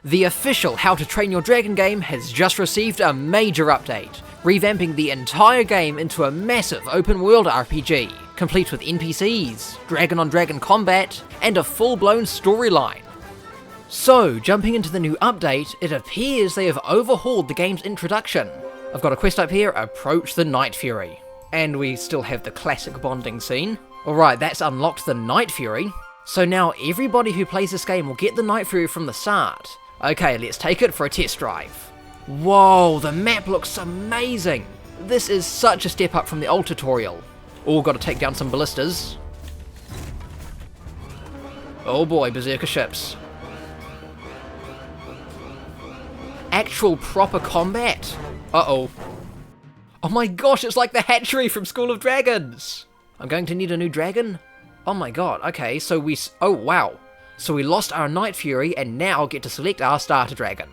The official How to Train Your Dragon game has just received a major update, revamping the entire game into a massive open-world RPG, complete with NPCs, dragon-on-dragon combat, and a full-blown storyline. So, jumping into the new update, it appears they have overhauled the game's introduction. I've got a quest up here, Approach the Night Fury. And we still have the classic bonding scene. Alright, that's unlocked the Night Fury. So now everybody who plays this game will get the Night Fury from the start. Okay, let's take it for a test drive. Whoa, the map looks amazing! This is such a step up from the old tutorial. Oh, gotta take down some ballistas. Oh boy, Berserker ships. Actual proper combat? Uh-oh. Oh my gosh, it's like the hatchery from School of Dragons! I'm going to need a new dragon? Oh my god, okay, so oh wow. So we lost our Night Fury and now get to select our starter dragon.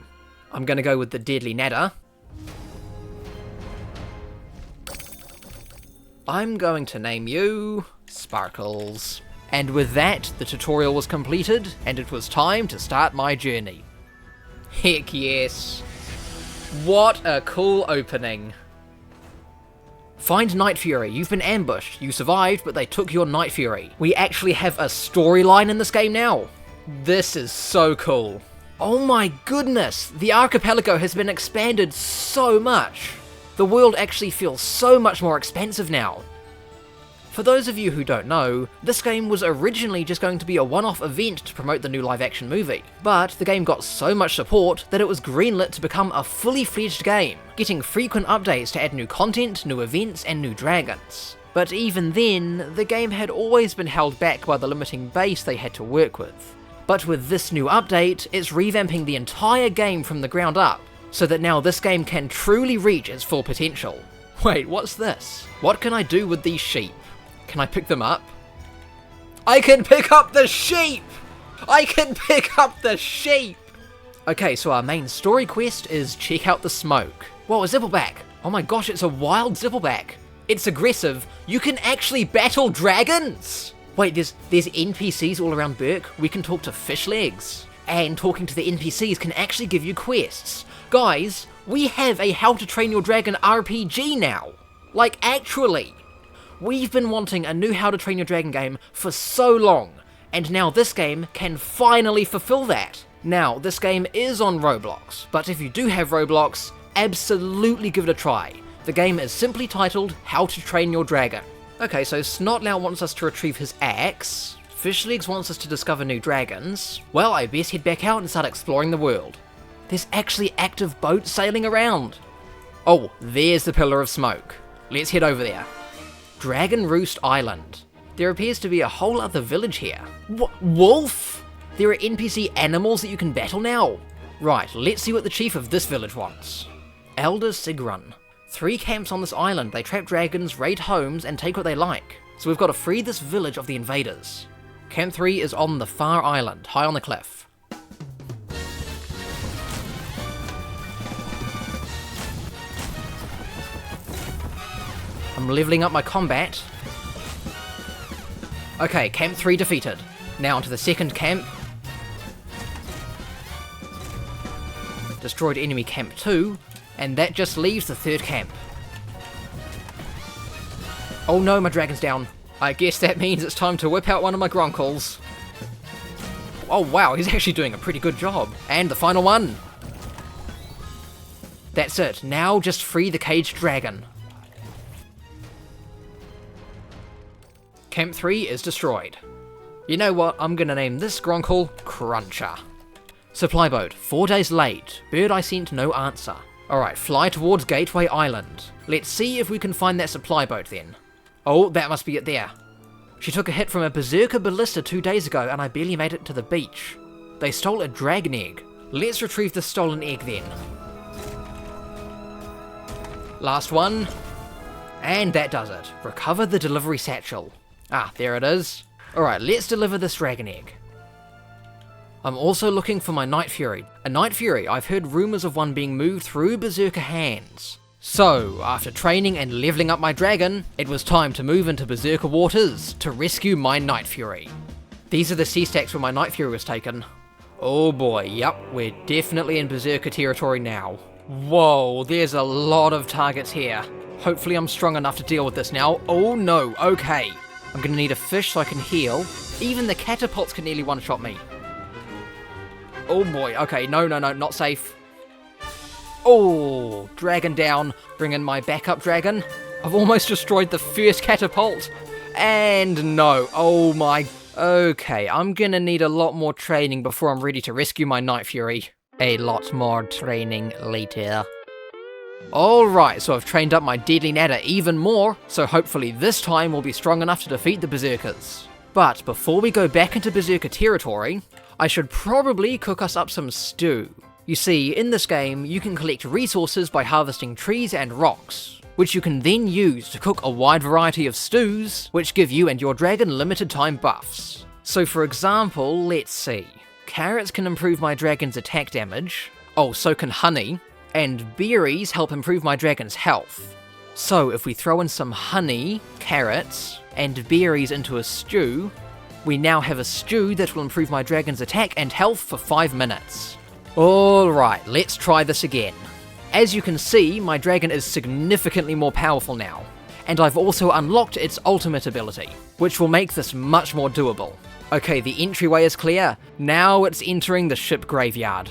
I'm gonna go with the Deadly Nadder. I'm going to name you Sparkles. And with that, the tutorial was completed and it was time to start my journey. Heck yes. What a cool opening. Find Night Fury, you've been ambushed. You survived, but they took your Night Fury. We actually have a storyline in this game now. This is so cool. Oh my goodness, the archipelago has been expanded so much. The world actually feels so much more expansive now. For those of you who don't know, this game was originally just going to be a one-off event to promote the new live-action movie, but the game got so much support that it was greenlit to become a fully fledged game, getting frequent updates to add new content, new events, and new dragons. But even then, the game had always been held back by the limiting base they had to work with. But with this new update, it's revamping the entire game from the ground up, so that now this game can truly reach its full potential. Wait, what's this? What can I do with these sheep? Can I pick them up? I can pick up the sheep! I can pick up the sheep! Okay, so our main story quest is check out the smoke. Whoa, a zippleback! Oh my gosh, it's a wild zippleback! It's aggressive. You can actually battle dragons! Wait, there's NPCs all around Berk. We can talk to fish legs. And talking to the NPCs can actually give you quests. Guys, we have a How to Train Your Dragon RPG now. Like, actually. We've been wanting a new How to Train Your Dragon game for so long, and now this game can finally fulfill that. Now, this game is on Roblox, but if you do have Roblox, absolutely give it a try. The game is simply titled How to Train Your Dragon. Okay, so Snotlout wants us to retrieve his axe, Fishlegs wants us to discover new dragons. Well, I best head back out and start exploring the world. There's actually active boats sailing around. Oh, there's the Pillar of Smoke. Let's head over there. Dragon Roost Island. There appears to be a whole other village here. Wolf? There are NPC animals that you can battle now? Right, let's see what the chief of this village wants. Elder Sigrun. 3 camps on this island. They trap dragons, raid homes, and take what they like. So we've got to free this village of the invaders. Camp 3 is on the far island, high on the cliff. I'm leveling up my combat. Okay, Camp 3 defeated. Now onto the second camp. Destroyed enemy Camp 2, and that just leaves the third camp. Oh no, my dragon's down. I guess that means it's time to whip out one of my gronkles. Oh wow, he's actually doing a pretty good job. And the final one. That's it, now just free the caged dragon. Camp 3 is destroyed. You know what, I'm gonna name this gronkle Cruncher. Supply boat, 4 days late. Bird I sent no answer. Alright, fly towards Gateway Island. Let's see if we can find that supply boat then. Oh, that must be it there. She took a hit from a Berserker ballista 2 days ago and I barely made it to the beach. They stole a dragon egg. Let's retrieve the stolen egg then. Last one. And that does it. Recover the delivery satchel. Ah, there it is. Alright, let's deliver this dragon egg. I'm also looking for my Night Fury. A Night Fury, I've heard rumours of one being moved through Berserker hands. So, after training and leveling up my dragon, it was time to move into Berserker waters to rescue my Night Fury. These are the sea stacks where my Night Fury was taken. Oh boy, yep, we're definitely in Berserker territory now. Whoa, there's a lot of targets here. Hopefully I'm strong enough to deal with this now. Oh no, okay. I'm gonna need a fish so I can heal. Even the catapults can nearly one-shot me. Oh boy, okay, no, not safe. Oh, dragon down. Bring in my backup dragon. I've almost destroyed the first catapult. And no, oh my... Okay, I'm gonna need a lot more training before I'm ready to rescue my Night Fury. A lot more training later. Alright, so I've trained up my Deadly Nadder even more, so hopefully this time we'll be strong enough to defeat the Berserkers. But before we go back into Berserker territory, I should probably cook us up some stew. You see, in this game, you can collect resources by harvesting trees and rocks, which you can then use to cook a wide variety of stews, which give you and your dragon limited time buffs. So for example, let's see. Carrots can improve my dragon's attack damage. Oh, so can honey. And berries help improve my dragon's health. So if we throw in some honey, carrots, and berries into a stew, we now have a stew that will improve my dragon's attack and health for 5 minutes. Alright, let's try this again. As you can see, my dragon is significantly more powerful now, and I've also unlocked its ultimate ability, which will make this much more doable. Okay, the entryway is clear, now it's entering the ship graveyard.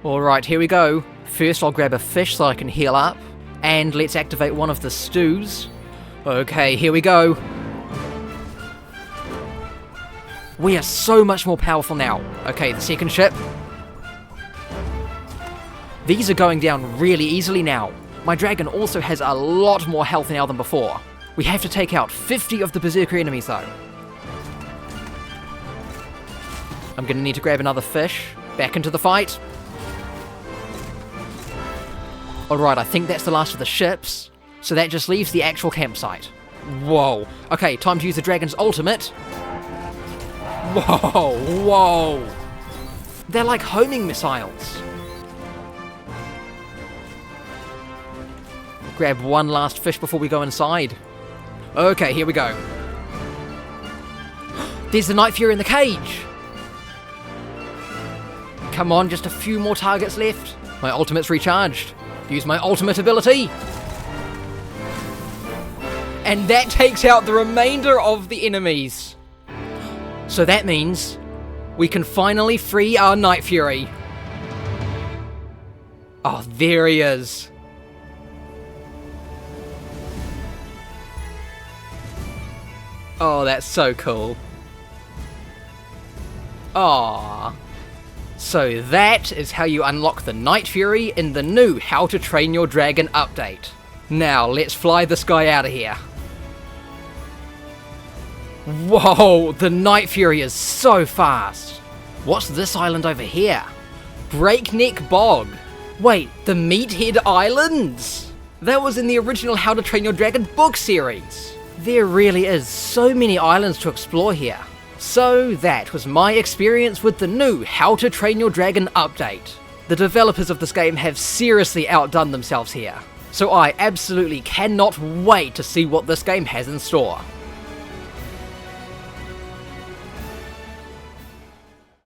Alright, here we go. First I'll grab a fish so I can heal up, and let's activate one of the stews. Okay, here we go. We are so much more powerful now. Okay, the second ship. These are going down really easily now. My dragon also has a lot more health now than before. We have to take out 50 of the Berserker enemies though. I'm gonna need to grab another fish. Back into the fight. Alright, I think that's the last of the ships. So that just leaves the actual campsite. Whoa. Okay, time to use the dragon's ultimate. Whoa. They're like homing missiles. Grab one last fish before we go inside. Okay, here we go. There's the Night Fury in the cage! Come on, just a few more targets left. My ultimate's recharged. Use my ultimate ability. And that takes out the remainder of the enemies. So that means we can finally free our Night Fury. Oh, there he is. Oh, that's so cool. Aww. So that is how you unlock the Night Fury in the new How to Train Your Dragon update. Now, let's fly this guy out of here. Whoa, the Night Fury is so fast. What's this island over here? Breakneck Bog. Wait, the Meathead Islands? That was in the original How to Train Your Dragon book series. There really is so many islands to explore here. So that was my experience with the new How to Train Your Dragon update. The developers of this game have seriously outdone themselves here. So I absolutely cannot wait to see what this game has in store.